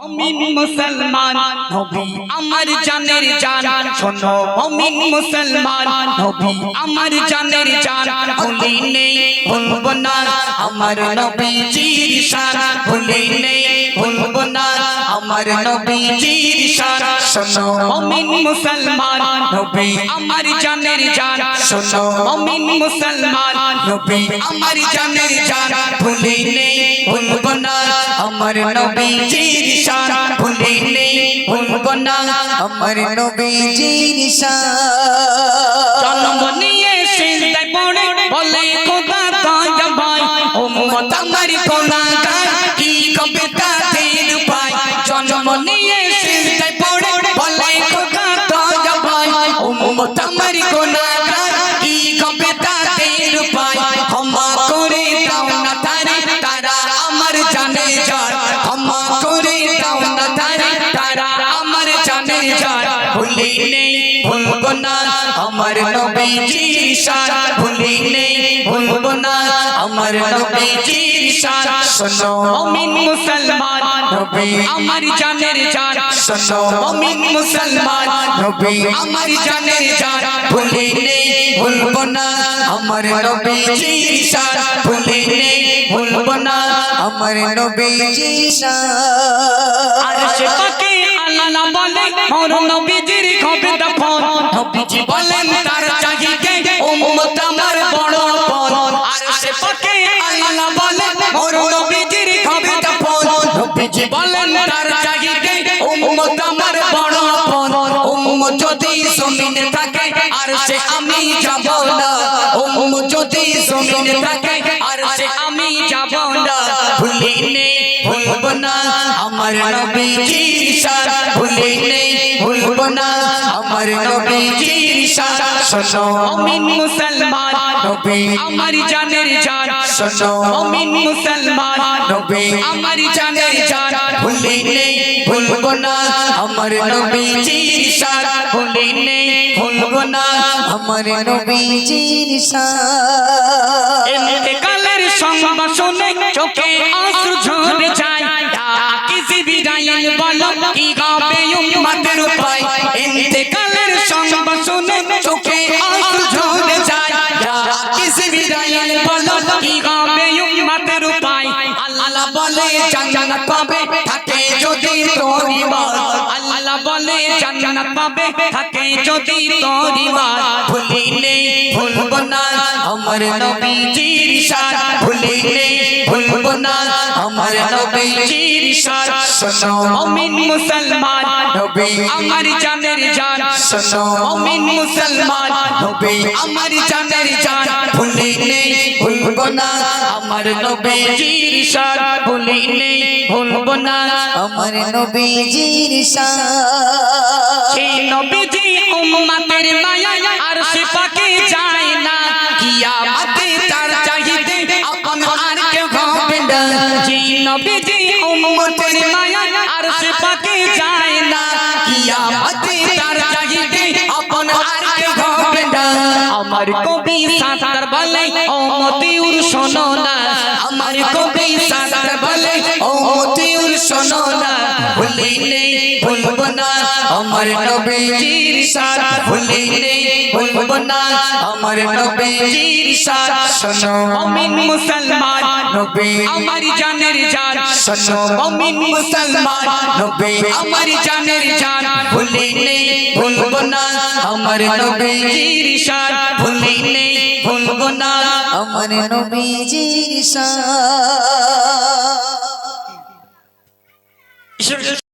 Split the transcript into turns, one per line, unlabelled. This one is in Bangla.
মুমিন মুসলমান নবী আমার জানের জান শোনো মুমিন মুসলমান নবী আমার জানের জান ভুলি নেই ভুলব না আমার নবীজির শান ভুলি নেই ভুলব না আমার নবীজির শান শোনো মুমিন মুসলমান নবী আমার জানের জান শোনো মুমিন মুসলমান নবী আমার জানের জান ভুলি নেই ভুলব না আমার নবীজির শান ভুলি নেই ভুলব না
আমার নবীজির শান
জন্ম নিয়ে সিজদায় পড়ে বলে খোদা দয়া ভাই উম্মত আমার গুনাহগার কি কবে তাদের পায় জন্ম নিয়ে সিজদায় পড়ে বলে খোদা দয়া ভাই উম্মত আমার গুনাহগার কি কবে তাদের পায় ক্ষমা করে দাও না তারা আমার জানে যার ক্ষমা করে দাও না তারা আমার জানে যার ভুলি নেই ভুলব না আমার নবীজির শান ভুলি নেই ভুলব না আমার নবীজির শান শোনো মুমিন মুসলমান নবী আমার জানের জান শোনো মুমিন মুসলমান নবী আমার জানের জান ভুলি নেই ভুলব না আমার নবীজির শান ভুলি নেই ভুলব না
আমার নবীজির শান
আরশে পাকে আল্লাহ বলে মোর নবীজির কবে দফন নবীজি বলেন তার চাহিদে উম্মত আমার বড় পন আরশে পাকে আল্লাহ বলে মোর নবীজির কবে দফন নবীজি বলেন তার চাহিদে উম্মত আমার বড় পন উম্মত যদি জমিনে থাকে আরশে আমি যাব না উম্মত যদি জমিনে থাকে আরশে আমি যাব না ভুলি নেই ভুলব না আমার নবীজির শান ভুলি নেই ভুলব না আমার নবীজির শান শোনো মুমিন মুসলমান নবী আমার জানের জান শোনো মুমিন মুসলমান নবী আমার জানের জান ভুলি নেই ভুলব না আমার নবীজির শান ভুলি নেই ভুলব না
আমার নবীজির শান
ইন্তেকালের সংবাদ শুনে চোখে অশ্রু ঝরে যায় কিসি বিদাইল বলো কি হবে উম্মতের উপায় ইন্তেকালের সংবাদ শুনে চোখে অশ্রু ঝরে যায় কিসি বিদাইল বলো কি হবে উম্মতের উপায় আল্লাহ বলে জান্নাত পাবে থাকে যদি তোর ঈমান আল্লাহ বলে জান্নাত পাবে থাকে যদি তোর ঈমান ভুলি নেই ভুলব না আমার নবীজির শান ভুলি নেই ভুলব না আমার নবীজির শান শোনো মুমিন মুসলমান নবী আমার জানের জান শোনো মুমিন মুসলমান নবী আমার জানের জান ভুলি নেই ভুলব না আমার নবীজির শান ভুলি নেই ভুলব না
আমার নবীজির শান
সেই নবীজি উম্মতের মায়া আরশে পাকে যায় না কিয়ামতে তার চাহিদে আপন আর কেউ হবে না সেই নবীজি উম্মতের মায়া আরশে পাকে যায় না কিয়ামতে তার চাহিদে আপন আর কেউ হবে না আমার কবি সাতার বলে ও মতিউর শোনো না আমার কবি সাতার বলে ও মতিউর শোনো না ভুলি নেই ভুলব না আমার নবীজির শান ভুলি নেই ভুলব না আমার নবীজির শান শোনো মুমিন মুসলমান নবী আমার জানের জান শোনো মুমিন মুসলমান নবী আমার জানের জান ভুলি নেই ভুলব না আমার নবীজির শান ভুলি নেই ভুলব না
আমার নবীজির শান